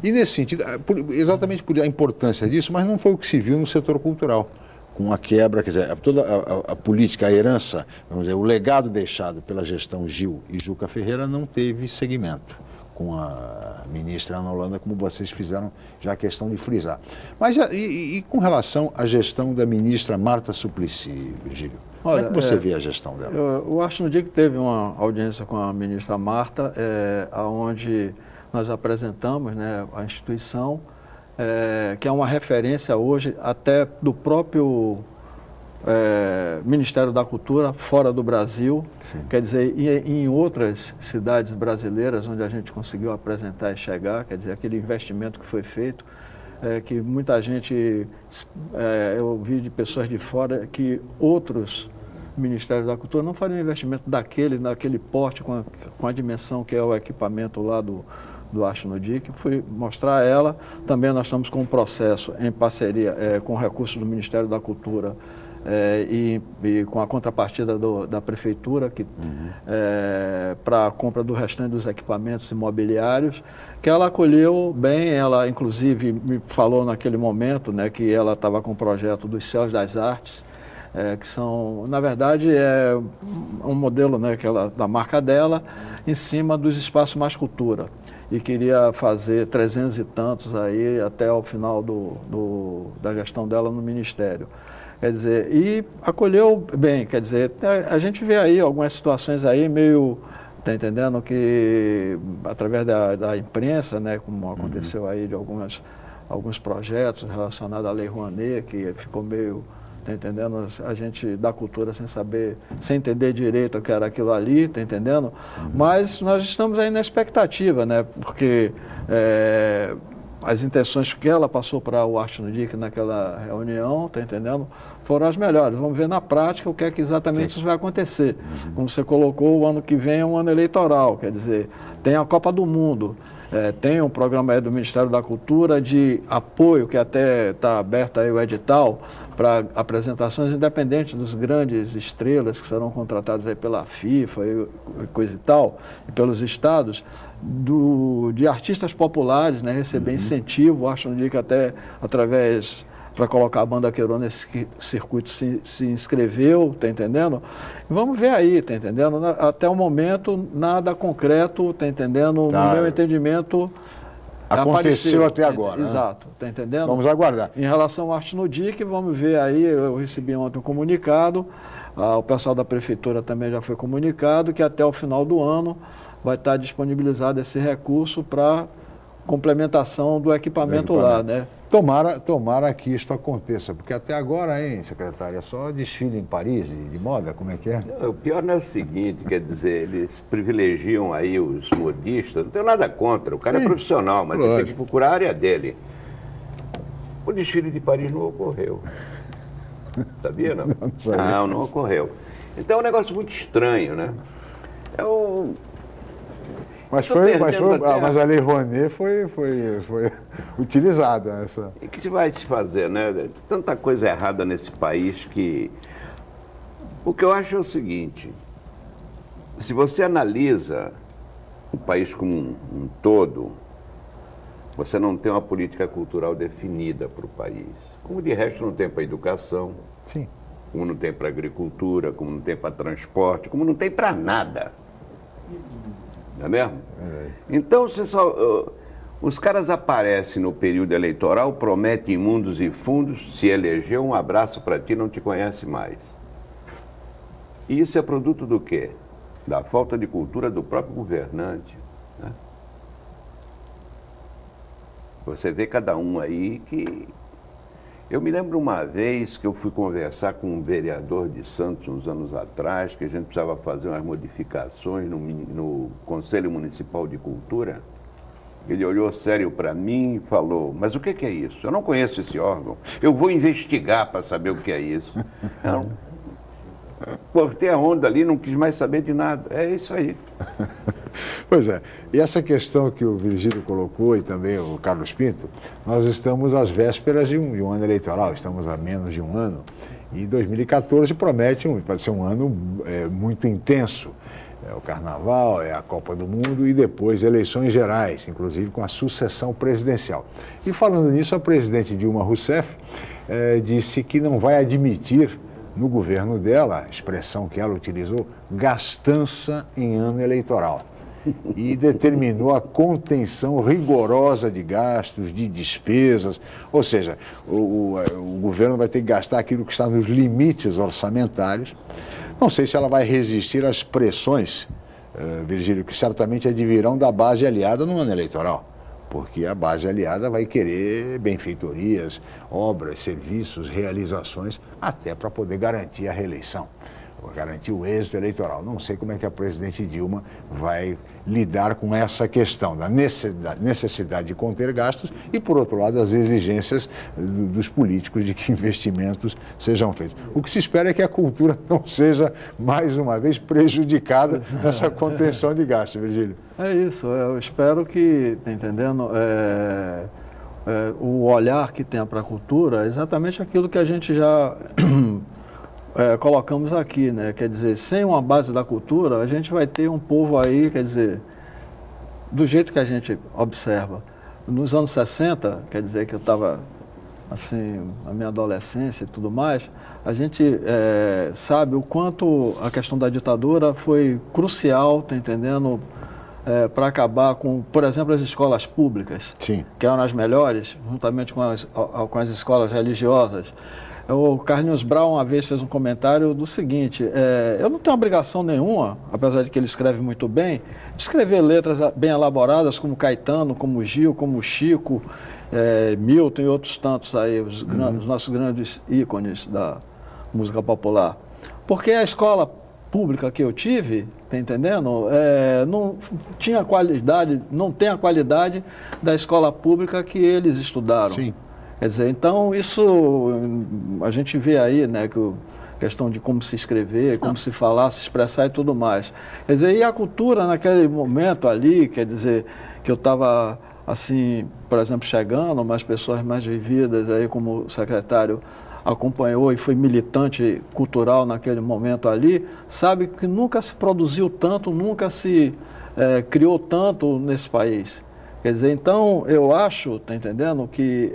E nesse sentido, exatamente por a importância disso, mas não foi o que se viu no setor cultural. Com a quebra, quer dizer, toda a política, a herança, vamos dizer, o legado deixado pela gestão Gil e Juca Ferreira não teve seguimento com a ministra Ana Holanda, como vocês fizeram já a questão de frisar. Mas e com relação à gestão da ministra Marta Suplicy, Virgílio? Olha, como é que você vê a gestão dela? Eu acho no dia que teve uma audiência com a ministra Marta, onde nós apresentamos, né, a instituição, que é uma referência hoje até do próprio Ministério da Cultura fora do Brasil. Sim. Quer dizer, em outras cidades brasileiras onde a gente conseguiu apresentar e chegar, quer dizer, aquele investimento que foi feito, que muita gente, eu vi de pessoas de fora que outros Ministérios da Cultura não fariam investimento naquele porte com a dimensão que é o equipamento lá do Acho no Dia, que fui mostrar a ela. Também nós estamos com um processo em parceria com recursos do Ministério da Cultura e com a contrapartida da Prefeitura para a compra do restante dos equipamentos imobiliários, que ela acolheu bem. Ela, inclusive, me falou naquele momento, né, que ela estava com o projeto dos Céus das Artes, que são, na verdade, um modelo, né, da marca dela, em cima dos espaços Mais Cultura. e queria fazer 300 e tantos aí até o final da gestão dela no Ministério. Quer dizer, e acolheu bem, quer dizer, a gente vê aí algumas situações aí meio, tá entendendo, que através da imprensa, né, como aconteceu aí de alguns projetos relacionados à Lei Rouanet, que ficou meio, tá entendendo, a gente da cultura sem entender direito o que era aquilo ali, tá entendendo? Mas nós estamos aí na expectativa, né, porque as intenções que ela passou para o Arte no DIC naquela reunião, tá entendendo, foram as melhores. Vamos ver na prática o que é que exatamente isso vai acontecer. Como você colocou, o ano que vem é um ano eleitoral, quer dizer, tem a Copa do Mundo, tem um programa aí do Ministério da Cultura de apoio, que até está aberto aí o edital, para apresentações independentes dos grandes estrelas que serão contratadas aí pela FIFA e coisa e tal, e pelos estados, de artistas populares, né, receber incentivo. Acho que até através, para colocar a banda Queirô nesse circuito, se inscreveu, tá entendendo? Vamos ver aí, tá entendendo? Até o momento, nada concreto, tá entendendo? No meu entendimento, aconteceu até agora. Exato, tá entendendo? Vamos aguardar. Em relação ao Arte no DIC, vamos ver aí, eu recebi ontem um comunicado, o pessoal da Prefeitura também já foi comunicado, que até o final do ano vai estar disponibilizado esse recurso para complementação do equipamento lá, né? Tomara que isso aconteça, porque até agora, hein, secretária, é só desfile em Paris de moda, como é que é? Não, o pior não é o seguinte, quer dizer, eles privilegiam aí os modistas, não tenho nada contra, o cara é profissional, mas ele tem que procurar a área dele. O desfile de Paris não ocorreu. Sabia, não? Não ocorreu. Então é um negócio muito estranho, né? Mas a Lei Rouanet foi utilizada. Essa. E que se vai se fazer, né? Tanta coisa errada nesse país que... O que eu acho é o seguinte, se você analisa o país como um todo, você não tem uma política cultural definida para o país. Como de resto não tem para a educação, sim, como não tem para a agricultura, como não tem para transporte, como não tem para nada. Não é mesmo? Então, os caras aparecem no período eleitoral, prometem mundos e fundos, se elegeu, um abraço para ti, não te conhece mais. E isso é produto do quê? Da falta de cultura do próprio governante, né? Você vê cada um aí que... Eu me lembro uma vez que eu fui conversar com um vereador de Santos, uns anos atrás, que a gente precisava fazer umas modificações no Conselho Municipal de Cultura. Ele olhou sério para mim e falou, mas o que é isso? Eu não conheço esse órgão. Eu vou investigar para saber o que é isso. Cortei a onda ali, não quis mais saber de nada. É isso aí. Pois é. E essa questão que o Virgílio colocou e também o Carlos Pinto, nós estamos às vésperas de um ano eleitoral, estamos a menos de um ano. E 2014 pode ser um ano muito intenso. É o Carnaval, é a Copa do Mundo e depois eleições gerais, inclusive com a sucessão presidencial. E falando nisso, a presidente Dilma Rousseff disse que não vai admitir no governo dela, a expressão que ela utilizou, gastança em ano eleitoral. E determinou a contenção rigorosa de gastos, de despesas, ou seja, o governo vai ter que gastar aquilo que está nos limites orçamentários. Não sei se ela vai resistir às pressões, Virgílio, que certamente advirão da base aliada no ano eleitoral, porque a base aliada vai querer benfeitorias, obras, serviços, realizações, até para poder garantir a reeleição, garantir o êxito eleitoral. Não sei como é que a presidente Dilma vai lidar com essa questão da necessidade de conter gastos e, por outro lado, as exigências dos políticos de que investimentos sejam feitos. O que se espera é que a cultura não seja, mais uma vez, prejudicada nessa contenção de gastos, Virgílio. É isso, eu espero que, tá entendendo, o olhar que tenha para a cultura é exatamente aquilo que a gente já colocamos aqui, né? Quer dizer, sem uma base da cultura, a gente vai ter um povo aí, quer dizer, do jeito que a gente observa. Nos anos 60, quer dizer que eu estava, assim, na minha adolescência e tudo mais, a gente sabe o quanto a questão da ditadura foi crucial, tá entendendo, para acabar com, por exemplo, as escolas públicas, Sim. que eram as melhores, juntamente com as escolas religiosas. O Carlinhos Brau uma vez fez um comentário do seguinte: eu não tenho obrigação nenhuma, apesar de que ele escreve muito bem, de escrever letras bem elaboradas como Caetano, como Gil, como Chico, Milton e outros tantos aí, os nossos grandes ícones da música popular. Porque a escola pública que eu tive, tá entendendo? Não tinha qualidade, não tem a qualidade da escola pública que eles estudaram. Sim. Quer dizer, então isso a gente vê aí, né, que questão de como se escrever, como se falar, se expressar e tudo mais. Quer dizer, e a cultura naquele momento ali, quer dizer, que eu estava assim, por exemplo, chegando, umas pessoas mais vividas aí, como o secretário acompanhou e foi militante cultural naquele momento ali, sabe que nunca se produziu tanto, nunca se criou tanto nesse país. Quer dizer, então eu acho, está entendendo, que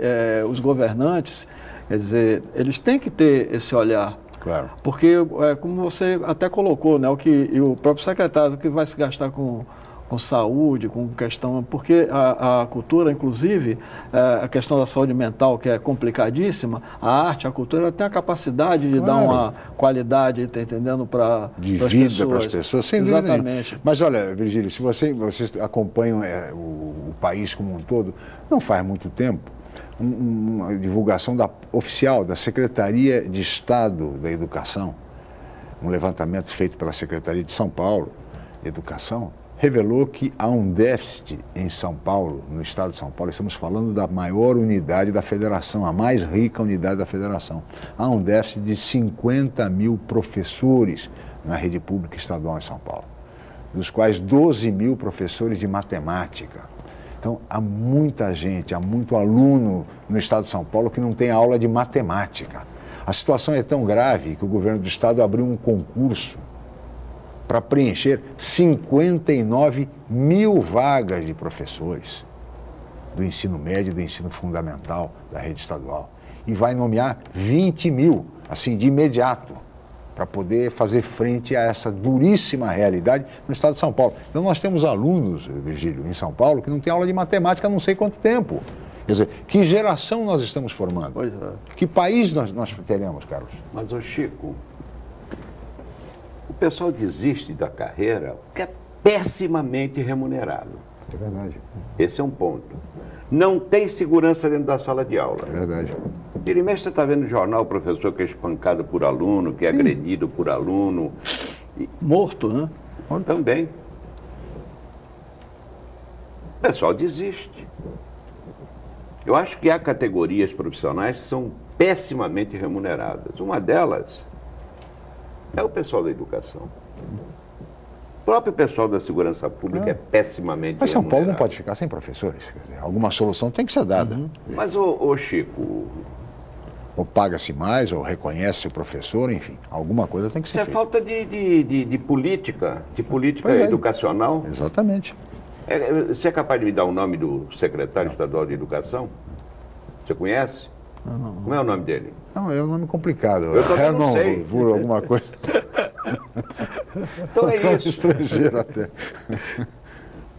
os governantes, quer dizer, eles têm que ter esse olhar. Claro. Porque, como você até colocou, né, e o próprio secretário, que vai se gastar com saúde, com questão, porque a cultura, inclusive, a questão da saúde mental, que é complicadíssima, a arte, a cultura, ela tem a capacidade de dar uma qualidade, tá entendendo, para de vida para as pessoas, sem dúvida. Exatamente. Mas olha, Virgílio, se vocês acompanham o país como um todo, não faz muito tempo, uma divulgação oficial da Secretaria de Estado da Educação, um levantamento feito pela Secretaria de São Paulo, Educação, revelou que há um déficit em São Paulo, no estado de São Paulo. Estamos falando da maior unidade da federação, a mais rica unidade da federação. Há um déficit de 50 mil professores na rede pública estadual em São Paulo, dos quais 12 mil professores de matemática. Então, há muita gente, há muito aluno no estado de São Paulo que não tem aula de matemática. A situação é tão grave que o governo do estado abriu um concurso para preencher 59 mil vagas de professores do ensino médio e do ensino fundamental da rede estadual. E vai nomear 20 mil, assim, de imediato, para poder fazer frente a essa duríssima realidade no estado de São Paulo. Então nós temos alunos, Virgílio, em São Paulo, que não tem aula de matemática há não sei quanto tempo. Quer dizer, que geração nós estamos formando? Pois é. Que país nós teremos, Carlos? Mas, ô Chico, o pessoal desiste da carreira porque é pessimamente remunerado. É verdade. Esse é um ponto. Não tem segurança dentro da sala de aula. É verdade. Vira e mexe, você está vendo no jornal o professor que é espancado por aluno, que é agredido por aluno. Morto, né? Também. O pessoal desiste. Eu acho que há categorias profissionais que são pessimamente remuneradas. Uma delas é o pessoal da educação. O próprio pessoal da segurança pública é pessimamente Mas São Paulo não remunerado. pode ficar sem professores. Quer dizer, alguma solução tem que ser dada. Mas, ô Chico, Ou paga-se mais, ou reconhece o professor, enfim, alguma coisa tem que isso ser é feita. falta de política Pois é. educacional. Exatamente. Você é capaz de me dar o nome do secretário estadual de educação? Você conhece? Não. Como é o nome dele? Não, é um nome complicado. Eu também não sei. Por alguma coisa. Então é Nome isso. estrangeiro até.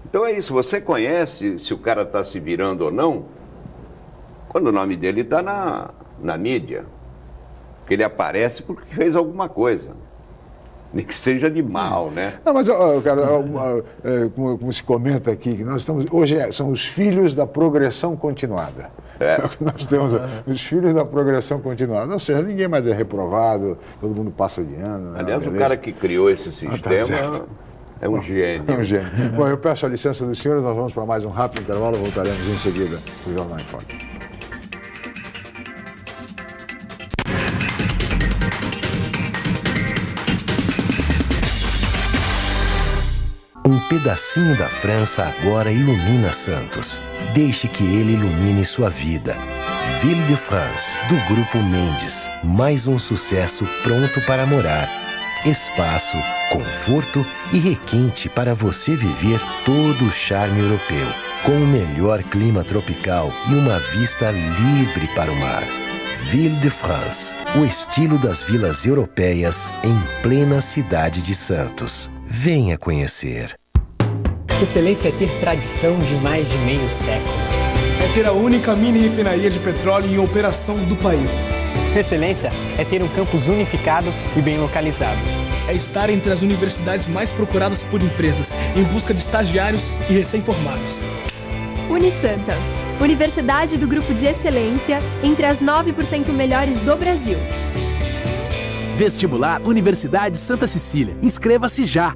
Então é isso. Você conhece se o cara está se virando ou não quando o nome dele está na mídia. Que ele aparece porque fez alguma coisa. Nem que seja de mal, né? Não, mas, cara, como se comenta aqui, que nós estamos. Hoje são os filhos da progressão continuada. É o que nós temos, os filhos da progressão continuada. Ou seja, ninguém mais é reprovado, todo mundo passa de ano. Aliás, o cara que criou esse sistema é um gênio. É um gênio. Bom, eu peço a licença dos senhores, nós vamos para mais um rápido intervalo, voltaremos em seguida para o Jornal em Foque. Um pedacinho da França agora ilumina Santos. Deixe que ele ilumine sua vida. Ville de France, do Grupo Mendes. Mais um sucesso pronto para morar. Espaço, conforto e requinte para você viver todo o charme europeu. Com o melhor clima tropical e uma vista livre para o mar. Ville de France, o estilo das vilas europeias em plena cidade de Santos. Venha conhecer. Excelência é ter tradição de mais de meio século. É ter a única mini refinaria de petróleo em operação do país. Excelência é ter um campus unificado e bem localizado. É estar entre as universidades mais procuradas por empresas, em busca de estagiários e recém-formados. Unisanta, Universidade do Grupo de Excelência, entre as 9% melhores do Brasil. Vestibular Universidade Santa Cecília. Inscreva-se já!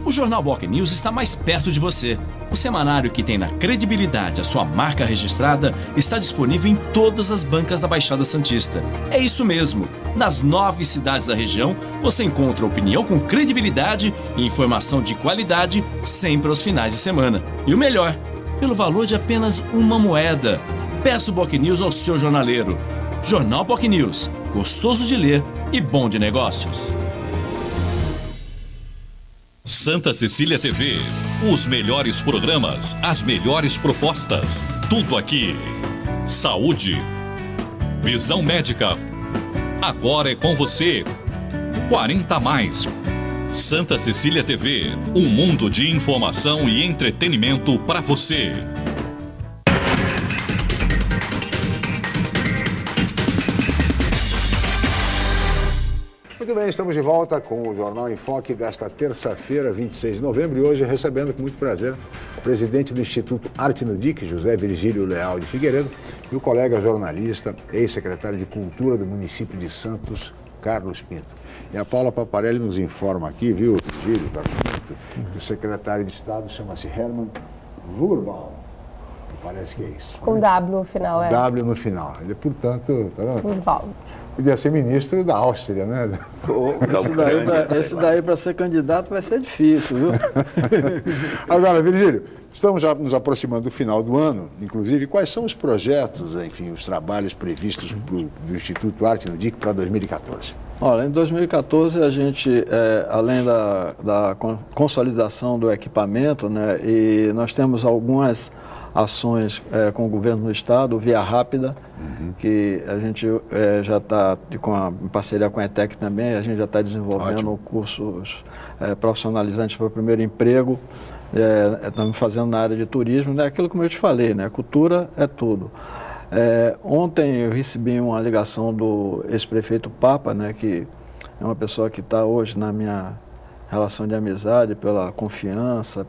O Jornal Boc News está mais perto de você. O semanário que tem na credibilidade a sua marca registrada está disponível em todas as bancas da Baixada Santista. É isso mesmo. Nas 9 cidades da região, você encontra opinião com credibilidade e informação de qualidade sempre aos finais de semana. E o melhor, pelo valor de apenas uma moeda. Peça o Boc News ao seu jornaleiro. Jornal Boc News. Gostoso de ler e bom de negócios. Santa Cecília TV. Os melhores programas, as melhores propostas. Tudo aqui. Saúde. Visão médica. Agora é com você. 40 mais. Santa Cecília TV. Um mundo de informação e entretenimento para você. Muito bem, estamos de volta com o Jornal em Foque desta terça-feira, 26 de novembro, e hoje recebendo com muito prazer o presidente do Instituto Arte no DIC, José Virgílio Leal de Figueiredo, e o colega jornalista, ex-secretário de Cultura do município de Santos, Carlos Pinto. E a Paula Paparelli nos informa aqui, viu, Virgílio, Carlos Pinto, que o secretário de Estado chama-se Hermann Wurmbaum. Parece que é isso. Com W no final, é. W no final. Ele, portanto, tá vendo? Wurmbaum. Podia ser ministro da Áustria, né? Esse daí para ser candidato vai ser difícil, viu? Agora, Virgílio, estamos já nos aproximando do final do ano, inclusive, quais são os projetos, enfim, os trabalhos previstos do Instituto Arte no DIC para 2014? Olha, em 2014 a gente, além da consolidação do equipamento, né, e nós temos algumas ações com o governo do estado, Via Rápida, que a gente já está, em parceria com a ETEC também, a gente já está desenvolvendo cursos profissionalizantes para o primeiro emprego, estamos fazendo na área de turismo, né, aquilo como eu te falei, né, cultura é tudo. Ontem eu recebi uma ligação do ex-prefeito Papa, né, que é uma pessoa que está hoje na minha relação de amizade, pela confiança,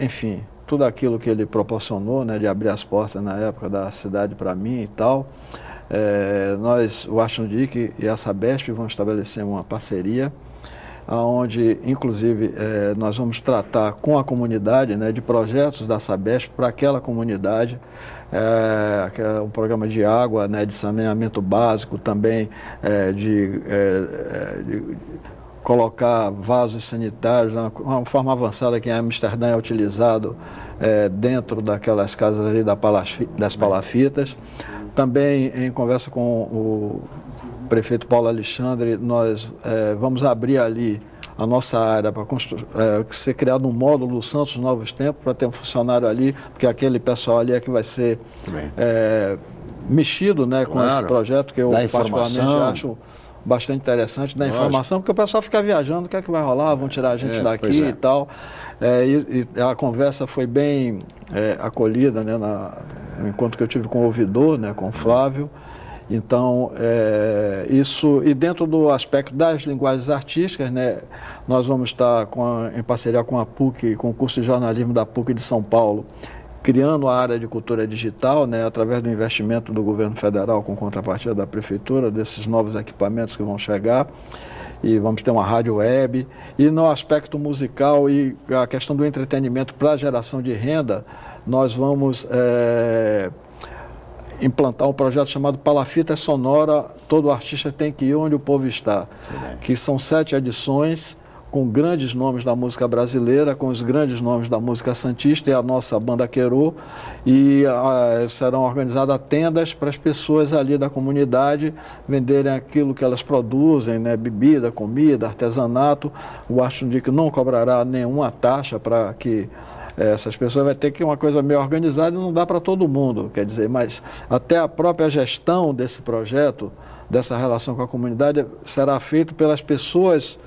enfim, tudo aquilo que ele proporcionou, né, de abrir as portas na época da cidade para mim e tal. Nós, o Arte no DIC e a Sabesp vão estabelecer uma parceria, onde, inclusive, nós vamos tratar com a comunidade, né, de projetos da Sabesp para aquela comunidade, que é um programa de água, né, de saneamento básico, também de colocar vasos sanitários, uma forma avançada que em Amsterdã é utilizado dentro daquelas casas ali das palafitas. Também, em conversa com o prefeito Paulo Alexandre, nós vamos abrir ali a nossa área para ser criado um módulo Santos Novos Tempos, para ter um funcionário ali, porque aquele pessoal ali é que vai ser mexido, né, com esse projeto, que eu particularmente acho bastante interessante, da informação, porque o pessoal fica viajando, o que é que vai rolar, vão tirar a gente daqui e tal. E a conversa foi bem acolhida, né, no encontro que eu tive com o ouvidor, né, com o Flávio. Então, isso, e dentro do aspecto das linguagens artísticas, né, nós vamos estar em parceria com a PUC, com o curso de jornalismo da PUC de São Paulo, criando a área de cultura digital, né, através do investimento do governo federal com contrapartida da prefeitura, desses novos equipamentos que vão chegar, e vamos ter uma rádio web. E no aspecto musical e a questão do entretenimento para a geração de renda, nós vamos implantar um projeto chamado Palafita Sonora, todo artista tem que ir onde o povo está, que são 7 edições, com grandes nomes da música brasileira, com os grandes nomes da música santista e a nossa banda Querô, e serão organizadas tendas para as pessoas ali da comunidade venderem aquilo que elas produzem, né, bebida, comida, artesanato. O Arte no DIC não cobrará nenhuma taxa para que essas pessoas, vai ter que uma coisa meio organizada e não dá para todo mundo, quer dizer, mas até a própria gestão desse projeto, dessa relação com a comunidade, será feito pelas pessoas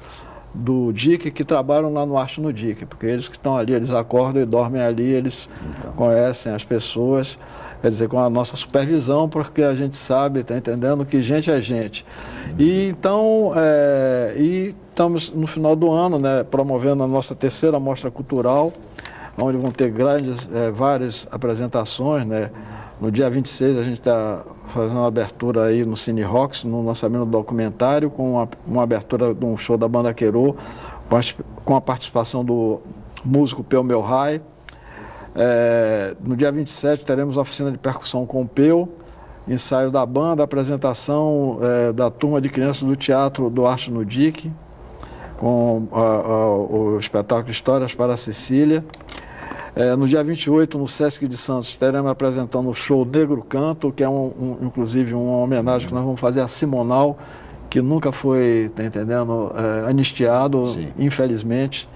do DIC que trabalham lá no Arte no DIC, porque eles que estão ali, eles acordam e dormem ali, eles conhecem as pessoas, quer dizer, com a nossa supervisão, porque a gente sabe, está entendendo, que gente é gente. E então, e estamos no final do ano, né, promovendo a nossa terceira mostra cultural, onde vão ter várias apresentações, né. No dia 26 a gente está fazendo uma abertura aí no Cine Rocks, no lançamento do documentário, com uma abertura de um show da banda Querô, com a participação do músico Peu Meu Rai. No dia 27 teremos a oficina de percussão com o Peu, ensaio da banda, apresentação da turma de crianças do Teatro do Arte no DIC, com o espetáculo Histórias para a Cecília. No dia 28, no Sesc de Santos, estaremos apresentando o show Negro Canto, que é inclusive uma homenagem que nós vamos fazer a Simonal, que nunca foi, tá entendendo, anistiado, sim, infelizmente,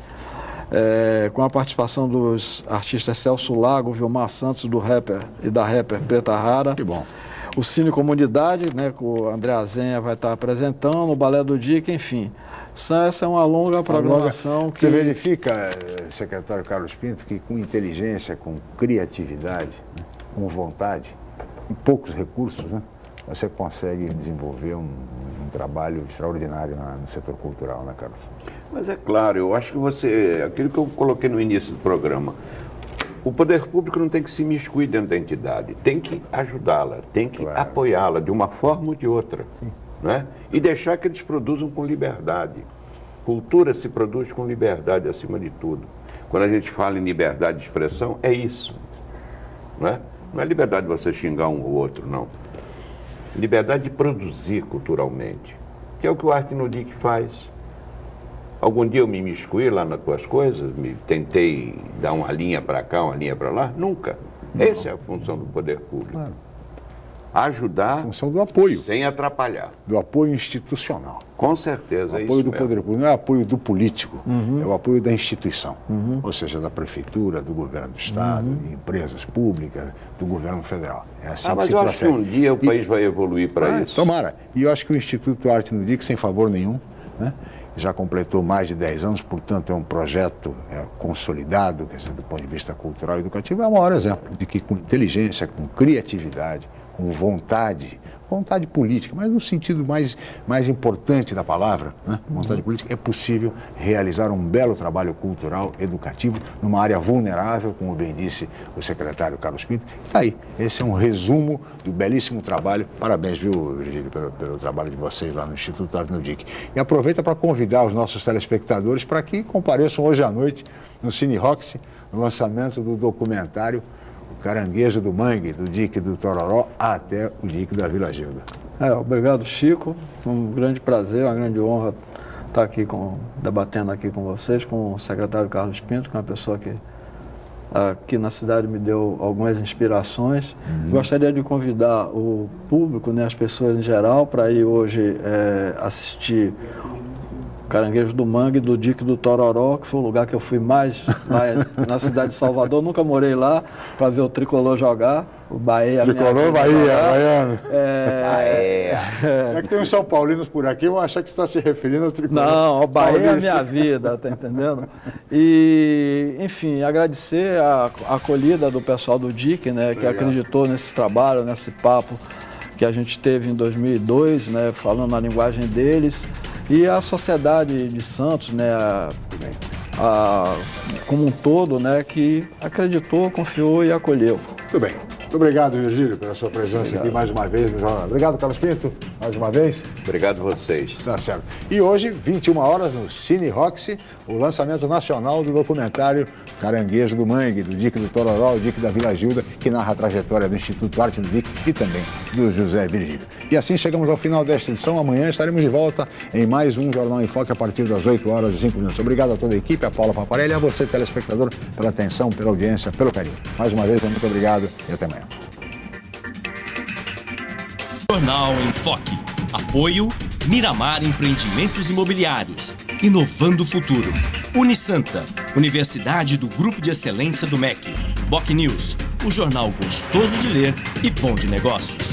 com a participação dos artistas Celso Lago, Vilmar Santos, do rapper e da rapper Preta Rara. Que bom. O Cine Comunidade, né, com o André Azenha vai estar apresentando, o Balé do DIC, enfim. Essa é uma longa programação que... Você verifica, secretário Carlos Pinto, que com inteligência, com criatividade, né, com vontade, e poucos recursos, né, você consegue desenvolver um trabalho extraordinário no setor cultural, né, Carlos? Mas é claro, eu acho que aquilo que eu coloquei no início do programa, o poder público não tem que se imiscuir dentro da entidade, tem que ajudá-la, tem que apoiá-la de uma forma ou de outra, né? E deixar que eles produzam com liberdade. Cultura se produz com liberdade acima de tudo. Quando a gente fala em liberdade de expressão, é isso, né? Não é liberdade de você xingar um ou outro, não. Liberdade de produzir culturalmente, que é o que o Arte no DIC faz. Algum dia eu me imiscuí lá nas tuas coisas, tentei dar uma linha para cá, uma linha para lá? Nunca. Não. Essa é a função do poder público. Claro. Ajudar, a função do apoio, sem atrapalhar. Do apoio institucional. Com certeza, é isso. O apoio do poder público não é apoio do político, é o apoio da instituição. Ou seja, da prefeitura, do governo do estado, de empresas públicas, do governo federal. É assim que mas se eu procede. acho que um dia o país vai evoluir para isso. Tomara. E eu acho que o Instituto Arte no DIC, sem favor nenhum, né, já completou mais de 10 anos, portanto é um projeto consolidado, quer dizer, do ponto de vista cultural e educativo, é o maior exemplo de que com inteligência, com criatividade, com vontade política, mas no sentido mais importante da palavra, né? Vontade política, é possível realizar um belo trabalho cultural, educativo, numa área vulnerável, como bem disse o secretário Carlos Pinto. Está aí, esse é um resumo do belíssimo trabalho. Parabéns, viu, Virgílio, pelo trabalho de vocês lá no Instituto Arte no DIC. E aproveita para convidar os nossos telespectadores para que compareçam hoje à noite no Cine Rocks, no lançamento do documentário Caranguejo do Mangue, do DIC do Tororó até o DIC da Vila Gilda. Obrigado, Chico. Um grande prazer, uma grande honra estar aqui debatendo aqui com vocês, com o secretário Carlos Pinto, que é uma pessoa que aqui na cidade me deu algumas inspirações. Gostaria de convidar o público, né, as pessoas em geral, para ir hoje assistir Caranguejo do Mangue, do DIC do Tororó, que foi o lugar que eu fui mais lá na cidade de Salvador. Nunca morei lá para ver o Tricolor jogar. O Bahia. Tricolor, Bahia, baiano. É que tem uns São Paulinos por aqui, eu acho que você está se referindo ao Tricolor. Não, o Bahia é a minha vida, tá entendendo? E, enfim, agradecer a acolhida do pessoal do DIC, né, que acreditou nesse trabalho, nesse papo que a gente teve em 2002, né, falando na linguagem deles. E a sociedade de Santos, né, como um todo, né, que acreditou, confiou e acolheu. Muito bem. Muito obrigado, Virgílio, pela sua presença aqui mais uma vez no Jornal. Obrigado, Carlos Pinto, mais uma vez. Obrigado a vocês. Tá certo. E hoje, 21 horas, no Cine Rocks, o lançamento nacional do documentário Caranguejo do Mangue, do DIC do Tororó, o DIC da Vila Gilda, que narra a trajetória do Instituto Arte no DIC e também do José Virgílio. E assim chegamos ao final desta edição. Amanhã estaremos de volta em mais um Jornal em Foque a partir das 8h05. Obrigado a toda a equipe, a Paula Paparelli e a você, telespectador, pela atenção, pela audiência, pelo carinho. Mais uma vez, muito obrigado e até amanhã. Jornal em Foque. Apoio Miramar Empreendimentos Imobiliários. Inovando o futuro. Unisanta, Universidade do Grupo de Excelência do MEC. BocNews, o jornal gostoso de ler e bom de negócios.